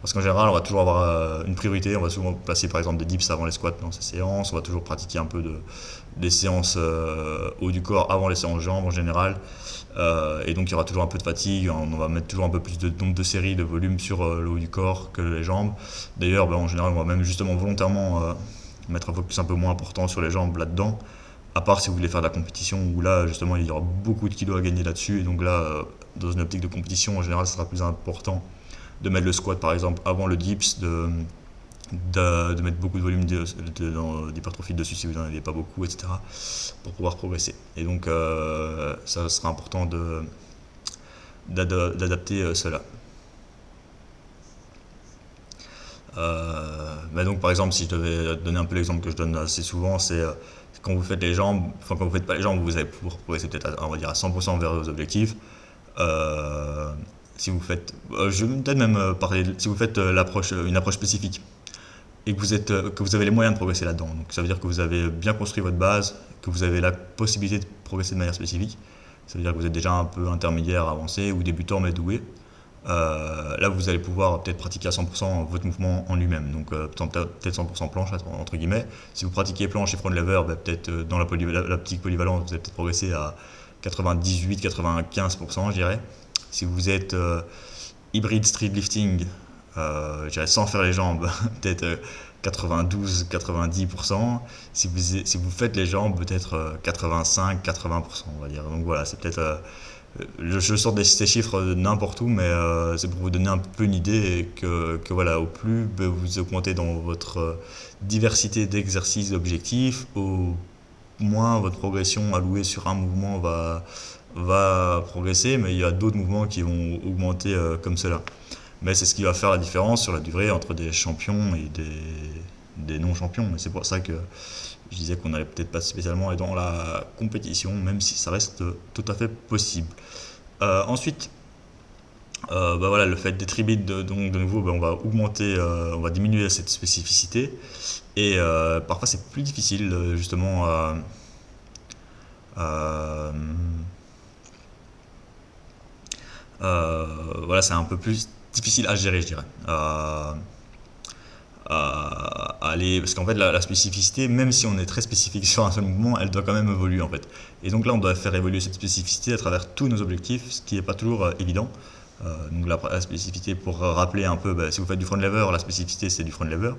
parce qu'en général, on va toujours avoir une priorité. On va souvent placer par exemple des dips avant les squats dans ces séances. On va toujours pratiquer un peu des séances haut du corps avant les séances jambes en général. Et donc il y aura toujours un peu de fatigue. On va mettre toujours un peu plus de nombre de séries, de volume sur le haut du corps que les jambes. D'ailleurs, en général, on va même justement volontairement mettre un focus un peu moins important sur les jambes là-dedans. À part si vous voulez faire de la compétition où là justement il y aura beaucoup de kilos à gagner là-dessus. Et donc là, dans une optique de compétition, en général, ce sera plus important de mettre le squat par exemple avant le dips, de mettre beaucoup de volume d'hypertrophie dessus si vous n'en avez pas beaucoup, etc. pour pouvoir progresser. Et donc ça sera important d'adapter cela. Donc par exemple, si je devais donner un peu l'exemple que je donne assez souvent, c'est quand vous faites les jambes, enfin quand vous faites pas les jambes, vous allez pouvoir progresser peut-être on va dire à 100% vers vos objectifs. Si vous faites, je vais peut-être même parler, si vous faites une approche spécifique et que vous avez les moyens de progresser là-dedans. Donc ça veut dire que vous avez bien construit votre base, que vous avez la possibilité de progresser de manière spécifique. Ça veut dire que vous êtes déjà un peu intermédiaire, avancé ou débutant mais doué. Là, vous allez pouvoir peut-être pratiquer à 100% votre mouvement en lui-même. Donc peut-être 100% planche entre guillemets. Si vous pratiquez planche et front lever, peut-être dans la petite polyvalence, vous allez peut-être progresser à 98-95%, je dirais. Si vous êtes hybride street lifting, je dirais sans faire les jambes, peut-être 92-90%. Si vous faites les jambes, peut-être 85-80%, on va dire. Donc voilà, c'est peut-être je sors ces chiffres de n'importe où, mais c'est pour vous donner un peu une idée et que voilà, au plus vous augmentez dans votre diversité d'exercices, d'objectifs, au moins votre progression allouée sur un mouvement va progresser, mais il y a d'autres mouvements qui vont augmenter comme cela. Mais c'est ce qui va faire la différence sur la durée entre des champions et des non-champions. Et c'est pour ça que je disais qu'on n'allait peut-être pas spécialement être dans la compétition, même si ça reste tout à fait possible. Ensuite, voilà, le fait d'être hybride, donc de nouveau, on va augmenter, on va diminuer cette spécificité. Et parfois, c'est plus difficile, justement, euh, voilà, c'est un peu plus difficile à gérer, je dirais. Aller, parce qu'en fait la spécificité, même si on est très spécifique sur un seul mouvement, elle doit quand même évoluer en fait. Et donc là on doit faire évoluer cette spécificité à travers tous nos objectifs, ce qui n'est pas toujours évident. Donc la spécificité, pour rappeler un peu, si vous faites du front lever, la spécificité c'est du front lever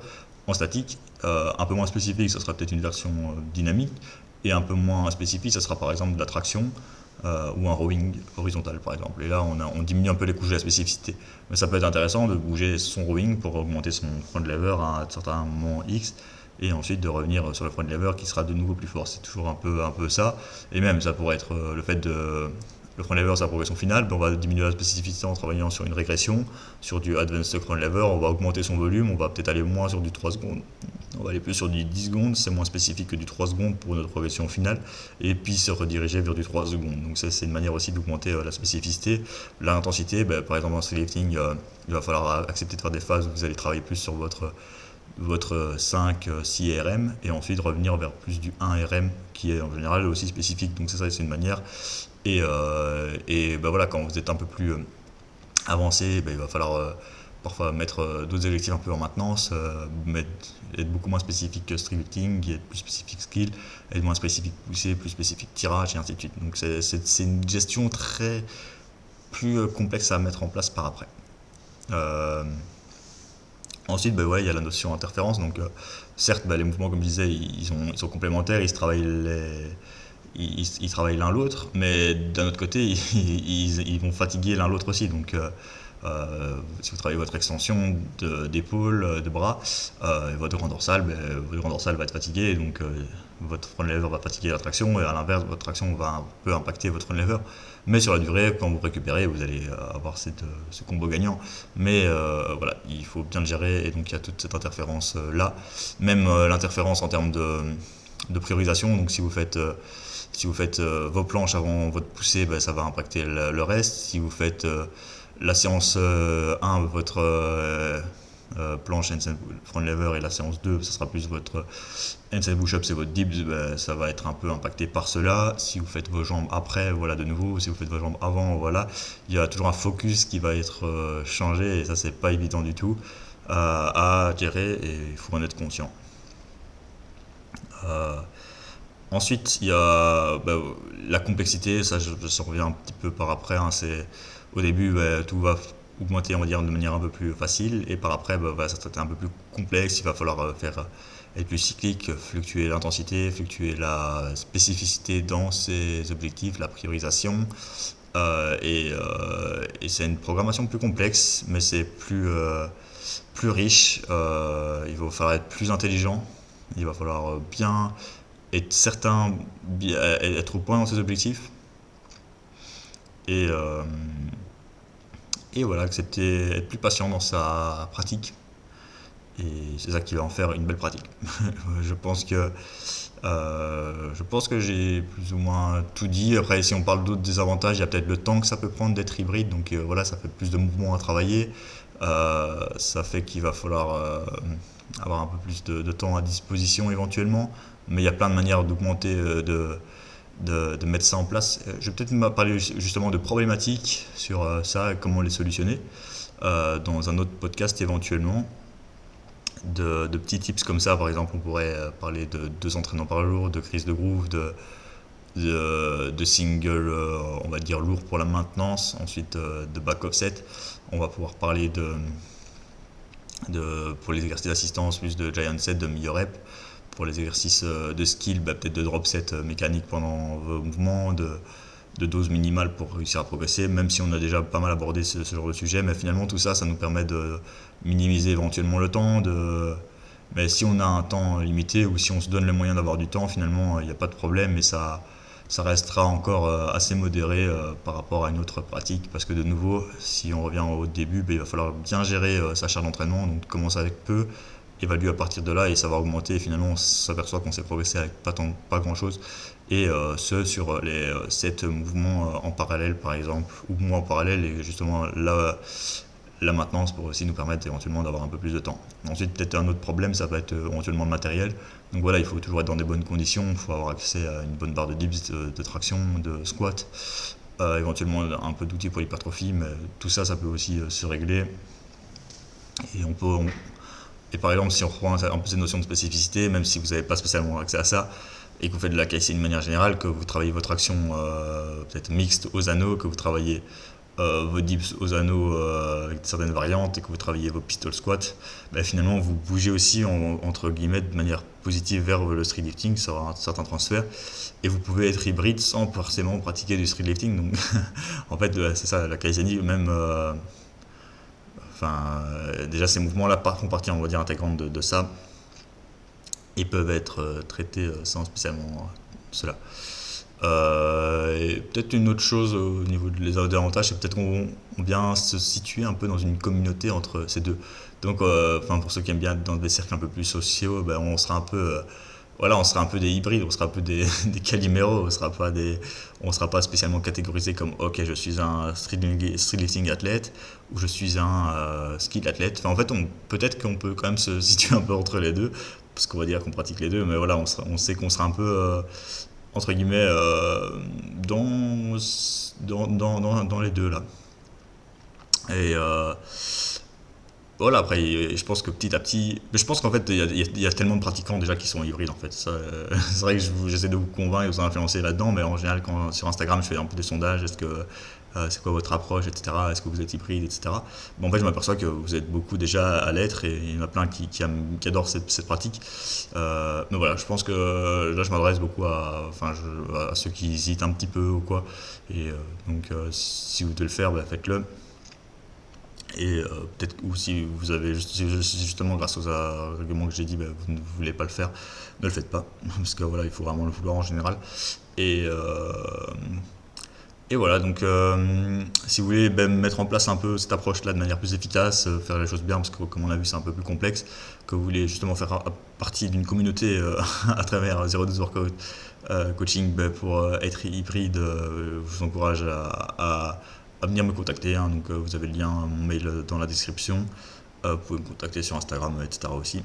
en statique. Un peu moins spécifique, ça sera peut-être une version dynamique, et un peu moins spécifique, ça sera par exemple de la traction ou un rowing horizontal par exemple. Et là on diminue un peu les couches de la spécificité. Mais ça peut être intéressant de bouger son rowing pour augmenter son front lever à un certain moment X, et ensuite de revenir sur le front lever qui sera de nouveau plus fort. C'est toujours un peu ça. Et même ça pourrait être le fait de le front lever, c'est la progression finale, on va diminuer la spécificité en travaillant sur une régression, sur du advanced front lever, on va augmenter son volume, on va peut-être aller moins sur du 3 secondes, on va aller plus sur du 10 secondes, c'est moins spécifique que du 3 secondes pour notre progression finale, et puis se rediriger vers du 3 secondes. Donc ça, c'est une manière aussi d'augmenter la spécificité. L'intensité, par exemple en streetlifting, il va falloir accepter de faire des phases où vous allez travailler plus sur votre 5-6 RM, et ensuite revenir vers plus du 1 RM qui est en général aussi spécifique. Donc ça c'est une manière. Et voilà, quand vous êtes un peu plus avancé, il va falloir parfois mettre d'autres objectifs un peu en maintenance, être beaucoup moins spécifique que streetlifting, être plus spécifique skill, être moins spécifique poussée, plus spécifique tirage, et ainsi de suite. Donc c'est une gestion très plus complexe à mettre en place par après. Ensuite, ouais, il y a la notion d'interférence. Donc certes, les mouvements, comme je disais, ils sont complémentaires, ils travaillent l'un l'autre, mais d'un autre côté, ils vont fatiguer l'un l'autre aussi. Donc, si vous travaillez votre extension d'épaule, de bras, votre grand dorsal va être fatigué, donc votre front lever va fatiguer la traction, et à l'inverse, votre traction va un peu impacter votre front lever. Mais sur la durée, quand vous récupérez, vous allez avoir ce combo gagnant. Mais voilà, il faut bien le gérer, et donc il y a toute cette interférence là. Même l'interférence en termes de priorisation. Donc si vous faites vos planches avant votre poussée, ça va impacter le reste. Si vous faites la séance 1, votre planche handstand front lever, et la séance 2, ça sera plus votre handstand push-up, c'est votre dips, ça va être un peu impacté par cela. Si vous faites vos jambes après, voilà, de nouveau, si vous faites vos jambes avant, voilà, il y a toujours un focus qui va être changé, et ça c'est pas évident du tout à gérer, et il faut en être conscient. Ensuite, il y a la complexité, ça je reviens un petit peu par après, hein, c'est au début tout va augmenter, on va dire, de manière un peu plus facile, et par après ça va être un peu plus complexe, il va falloir être plus cyclique, fluctuer l'intensité, fluctuer la spécificité dans ses objectifs, la priorisation, et c'est une programmation plus complexe, mais c'est plus riche, il va falloir être plus intelligent, il va falloir bien être certain, être au point dans ses objectifs, et Et voilà, accepter, être plus patient dans sa pratique. Et c'est ça qui va en faire une belle pratique. je pense que je pense que j'ai plus ou moins tout dit. Après, si on parle d'autres désavantages, il y a peut-être le temps que ça peut prendre d'être hybride. Donc voilà, ça fait plus de mouvements à travailler. Ça fait qu'il va falloir avoir un peu plus de temps à disposition éventuellement. Mais il y a plein de manières d'augmenter, de mettre ça en place. Je vais peut-être parler justement de problématiques sur ça et comment les solutionner dans un autre podcast éventuellement. De petits tips comme ça, par exemple, on pourrait parler de 2 entraînements par jour, de crise de groove, de single, on va dire lourd pour la maintenance, ensuite de back offset. On va pouvoir parler pour les exercices d'assistance, plus de giant set, de meilleur rep. Pour les exercices de skill, peut-être de drop set mécanique pendant vos mouvements, de dose minimale pour réussir à progresser, même si on a déjà pas mal abordé ce genre de sujet. Mais finalement, tout ça, ça nous permet de minimiser éventuellement le temps. Mais si on a un temps limité ou si on se donne les moyens d'avoir du temps, finalement, il n'y a pas de problème. Mais ça restera encore assez modéré par rapport à une autre pratique. Parce que de nouveau, si on revient au début, il va falloir bien gérer sa charge d'entraînement. Donc commencer avec peu, évaluer à partir de là et ça va augmenter. Et finalement, on s'aperçoit qu'on s'est progressé avec pas grand chose. Et ce sur les 7 mouvements en parallèle, par exemple, ou moins en parallèle. Et justement, là, la maintenance pour aussi nous permettre éventuellement d'avoir un peu plus de temps. Ensuite, peut-être un autre problème, ça va être éventuellement le matériel. Donc voilà, il faut toujours être dans des bonnes conditions, il faut avoir accès à une bonne barre de dips, de traction, de squat, éventuellement un peu d'outils pour l'hypertrophie, mais tout ça, ça peut aussi se régler. Et et par exemple, si on reprend un peu ces notions de spécificité, même si vous n'avez pas spécialement accès à ça, et que vous faites de la KC de manière générale, que vous travaillez votre action peut-être mixte aux anneaux, que vous travaillez vos dips aux anneaux avec certaines variantes et que vous travaillez vos pistol squats, ben finalement vous bougez aussi entre guillemets de manière positive vers le street lifting, ça aura un certain transfert et vous pouvez être hybride sans forcément pratiquer du street lifting. Donc en fait c'est ça la Kaizeni même déjà ces mouvements là font partie on va dire intégrante de ça et peuvent être traités sans spécialement cela. Et peut-être une autre chose au niveau des avantages, c'est peut-être qu'on vient se situer un peu dans une communauté entre ces deux. Donc, pour ceux qui aiment bien être dans des cercles un peu plus sociaux, ben, on sera un peu, voilà, on sera un peu des hybrides, on sera un peu des, des caliméros, on sera pas spécialement catégorisé comme, ok, je suis un street lifting athlète ou je suis un skill athlète. Enfin, en fait, peut-être qu'on peut quand même se situer un peu entre les deux, parce qu'on va dire qu'on pratique les deux, mais voilà, on sait qu'on sera un peu entre guillemets, dans les deux là. Et voilà, après, je pense que petit à petit. Mais je pense qu'en fait, il y a tellement de pratiquants déjà qui sont hybrides en fait. C'est vrai que j'essaie de vous convaincre et vous influencer là-dedans, mais en général, sur Instagram, je fais un peu des sondages. Est-ce que. C'est quoi votre approche, etc. Est-ce que vous êtes hybride, etc. Bon, en fait, je m'aperçois que vous êtes beaucoup déjà à l'être et il y en a plein qui adorent cette pratique. Mais voilà, je pense que là, je m'adresse beaucoup à ceux qui hésitent un petit peu ou quoi. Et si vous devez le faire, bah, faites-le. Et peut-être, ou si vous avez justement grâce aux arguments que j'ai dit, bah, vous ne voulez pas le faire, ne le faites pas. Parce que voilà, il faut vraiment le vouloir en général. Et, euh, et voilà, donc si vous voulez mettre en place un peu cette approche-là de manière plus efficace, faire les choses bien, parce que comme on l'a vu, c'est un peu plus complexe, que vous voulez justement faire partie d'une communauté à travers 02 Workout Coaching pour être hybride, je vous encourage à venir me contacter. Hein. Donc vous avez le lien, mon mail dans la description. Vous pouvez me contacter sur Instagram, etc. aussi,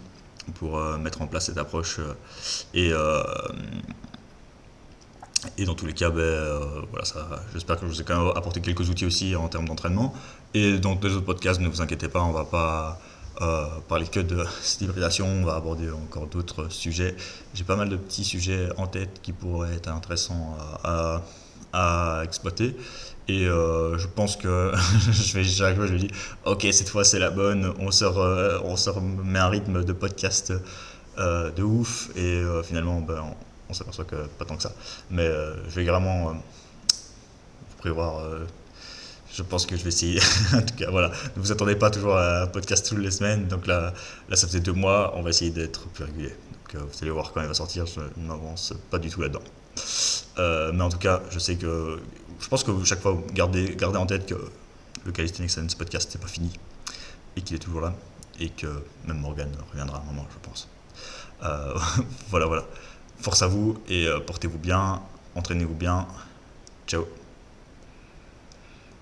pour mettre en place cette approche. Et, euh, et dans tous les cas, voilà, j'espère que je vous ai quand même apporté quelques outils aussi en termes d'entraînement. Et dans les autres podcasts, ne vous inquiétez pas, on ne va pas parler que de cette hybridation, on va aborder encore d'autres sujets. J'ai pas mal de petits sujets en tête qui pourraient être intéressants à exploiter. Et je pense que chaque fois je me dis, ok, cette fois c'est la bonne, on se remet un rythme de podcast de ouf. Et finalement, on s'aperçoit que pas tant que ça. Mais je vais vraiment vous prévoir. Je pense que je vais essayer. En tout cas, voilà. Ne vous attendez pas toujours à un podcast toutes les semaines. Donc là ça faisait 2 mois. On va essayer d'être plus régulier. Donc vous allez voir quand il va sortir. Je ne m'avance pas du tout là-dedans. Mais en tout cas, je sais que. Je pense que chaque fois, gardez en tête que le Calisthenics Science Podcast c'est pas fini et qu'il est toujours là et que même Morgan reviendra à un moment, je pense. Voilà. Force à vous et portez-vous bien, entraînez-vous bien. Ciao.